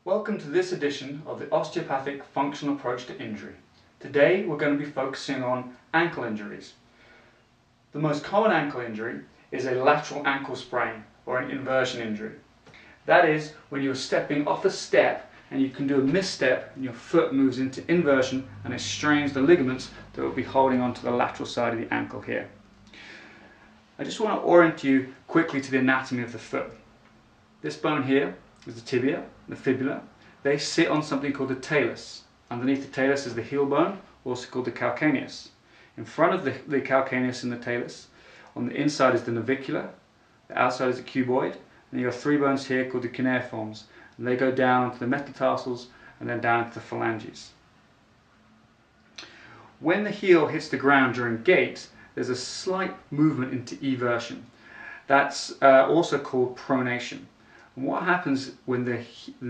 Welcome to this edition of the Osteopathic Functional Approach to Injury. Today we're going to be focusing on ankle injuries. The most common ankle injury is a lateral ankle sprain or an inversion injury. That is when you're stepping off a step and you can do a misstep and your foot moves into inversion and it strains the ligaments that will be holding onto the lateral side of the ankle here. I just want to orient you quickly to the anatomy of the foot. This bone here is the tibia, the fibula. They sit on something called the talus. Underneath the talus is the heel bone, also called the calcaneus. In front of the calcaneus and the talus, on the inside is the navicular, the outside is the cuboid, and you have three bones here called the cuneiforms, and they go down onto the metatarsals and then down to the phalanges. When the heel hits the ground during gait, there's a slight movement into eversion. That's also called pronation. And what happens when the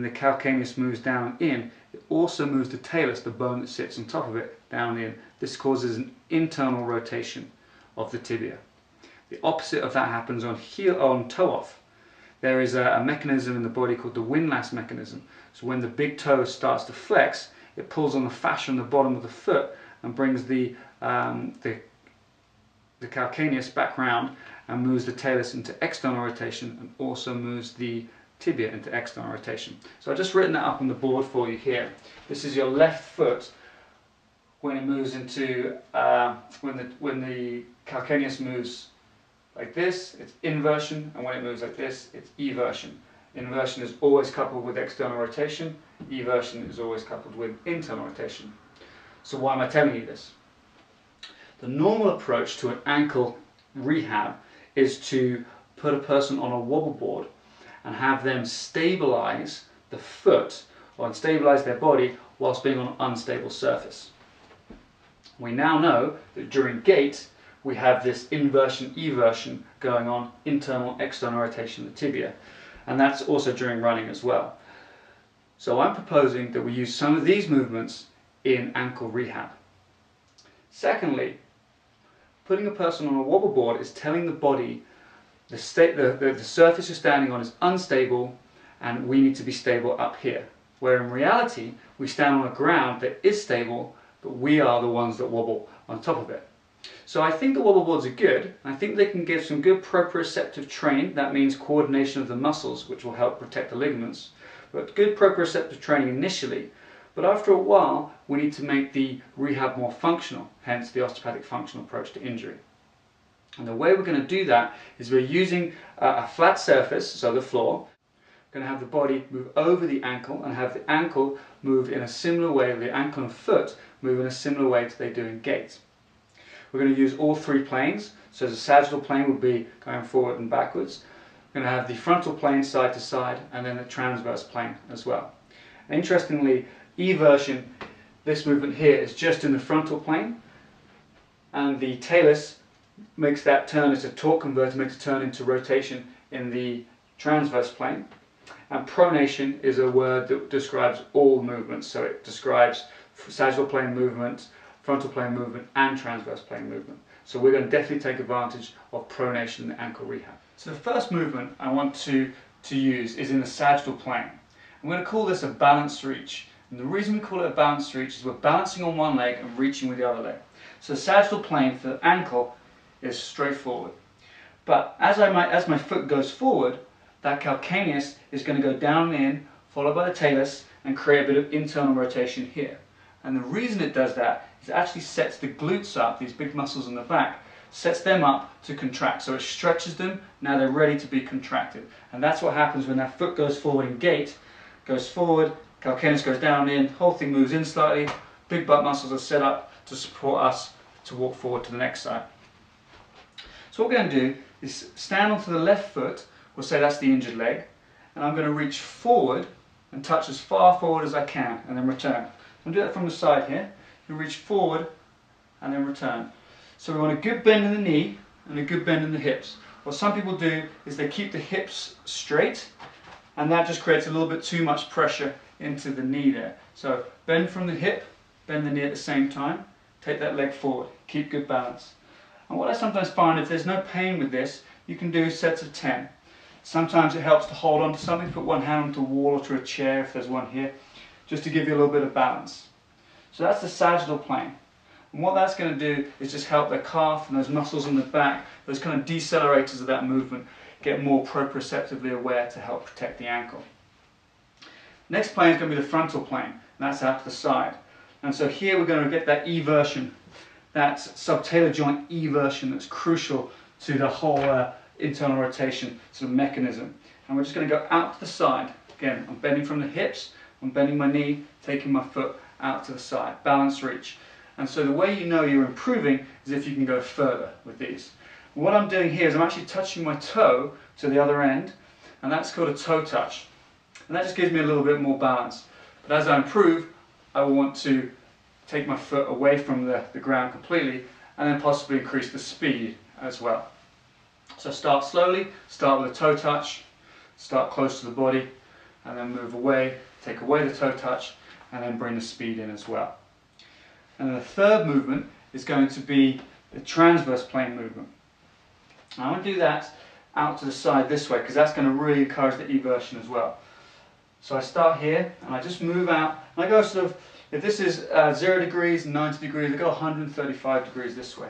calcaneus moves down and in, it also moves the talus, the bone that sits on top of it, down and in. This causes an internal rotation of the tibia. The opposite of that happens on toe off. There is a mechanism in the body called the windlass mechanism. So when the big toe starts to flex, it pulls on the fascia on the bottom of the foot and brings the calcaneus back round and moves the talus into external rotation and also moves the tibia into external rotation. So I've just written that up on the board for you here. This is your left foot when it moves into, when the calcaneus moves like this, it's inversion, and when it moves like this, it's eversion. Inversion is always coupled with external rotation, eversion is always coupled with internal rotation. So why am I telling you this? The normal approach to an ankle rehab is to put a person on a wobble board and have them stabilize the foot or stabilize their body whilst being on an unstable surface. We now know that during gait we have this inversion eversion going on, internal external rotation of the tibia, and that's also during running as well. So I'm proposing that we use some of these movements in ankle rehab. Secondly, putting a person on a wobble board is telling the body the surface you're standing on is unstable and we need to be stable up here. Where in reality, we stand on a ground that is stable, but we are the ones that wobble on top of it. So I think the wobble boards are good. I think they can give some good proprioceptive training. That means coordination of the muscles, which will help protect the ligaments. But good proprioceptive training initially. But after a while, we need to make the rehab more functional, hence the osteopathic functional approach to injury. And the way we're going to do that is we're using a flat surface, so the floor. We're going to have the body move over the ankle and have the ankle move in a similar way, the ankle and foot move in a similar way to they do in gait. We're going to use all three planes, so the sagittal plane will be going forward and backwards. We're going to have the frontal plane side to side and then the transverse plane as well. And interestingly, eversion, this movement here is just in the frontal plane, and the talus makes that turn, it's a torque converter, makes a turn into rotation in the transverse plane. And pronation is a word that describes all movements, so it describes sagittal plane movement, frontal plane movement and transverse plane movement. So we're going to definitely take advantage of pronation in the ankle rehab. So the first movement I want to use is in the sagittal plane. I'm going to call this a balanced reach. And the reason we call it a balanced reach is we're balancing on one leg and reaching with the other leg. So the sagittal plane for the ankle is straightforward. But as my foot goes forward, that calcaneus is going to go down and in, followed by the talus, and create a bit of internal rotation here. And the reason it does that is it actually sets the glutes up, these big muscles in the back, sets them up to contract. So it stretches them, now they're ready to be contracted. And that's what happens when that foot goes forward in gait, goes forward, calcaneus goes down and in, whole thing moves in slightly, big butt muscles are set up to support us to walk forward to the next side. So what we're going to do is stand onto the left foot, we'll say that's the injured leg, and I'm going to reach forward and touch as far forward as I can and then return. I'll do that from the side here. You reach forward and then return. So we want a good bend in the knee and a good bend in the hips. What some people do is they keep the hips straight, and that just creates a little bit too much pressure into the knee there. So bend from the hip, bend the knee at the same time, take that leg forward, keep good balance. And what I sometimes find, if there's no pain with this, you can do sets of 10. Sometimes it helps to hold on to something, put one hand onto a wall or to a chair if there's one here, just to give you a little bit of balance. So that's the sagittal plane. And what that's going to do is just help the calf and those muscles in the back, those kind of decelerators of that movement, get more proprioceptively aware to help protect the ankle. Next plane is going to be the frontal plane, and that's out to the side. And so here we're going to get that eversion, that subtalar joint eversion that's crucial to the whole internal rotation sort of mechanism. And we're just going to go out to the side. Again, I'm bending from the hips, I'm bending my knee, taking my foot out to the side, balance reach. And so the way you know you're improving is if you can go further with these. And what I'm doing here is I'm actually touching my toe to the other end, and that's called a toe touch. And that just gives me a little bit more balance. But as I improve, I will want to take my foot away from the ground completely, and then possibly increase the speed as well. So start slowly, start with a toe touch, start close to the body, and then move away, take away the toe touch, and then bring the speed in as well. And then the third movement is going to be the transverse plane movement. And I'm going to do that out to the side this way, because that's going to really encourage the eversion as well. So I start here, and I just move out, and I go sort of, if this is 0 degrees, 90 degrees, I go 135 degrees this way.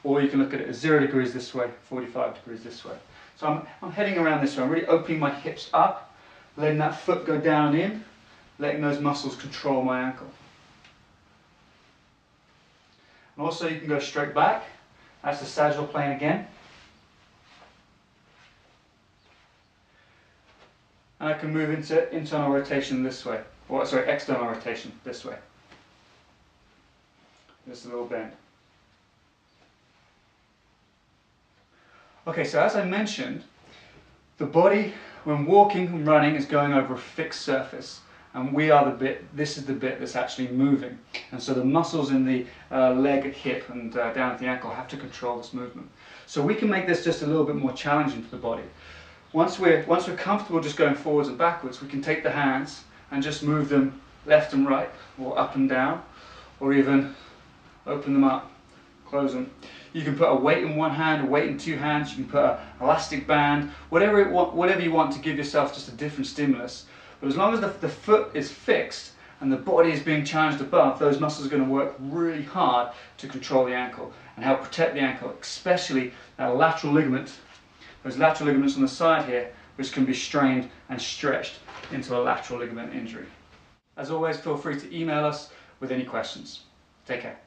Or you can look at it as 0 degrees this way, 45 degrees this way. So I'm heading around this way. I'm really opening my hips up, letting that foot go down and in, letting those muscles control my ankle. And also you can go straight back. That's the sagittal plane again. And I can move into internal rotation this way. Or sorry, external rotation this way. Just a little bend. Okay, so as I mentioned, the body, when walking and running, is going over a fixed surface, and we are the bit, this is the bit that's actually moving. And so the muscles in the leg, hip, and down at the ankle have to control this movement. So we can make this just a little bit more challenging for the body. Once we're comfortable just going forwards and backwards, we can take the hands and just move them left and right, or up and down, or even open them up, close them. You can put a weight in one hand, a weight in two hands, you can put an elastic band, whatever you want to give yourself just a different stimulus. But as long as the foot is fixed and the body is being challenged above, those muscles are going to work really hard to control the ankle and help protect the ankle, especially that lateral ligament, those lateral ligaments on the side here, which can be strained and stretched into a lateral ligament injury. As always, feel free to email us with any questions. Take care.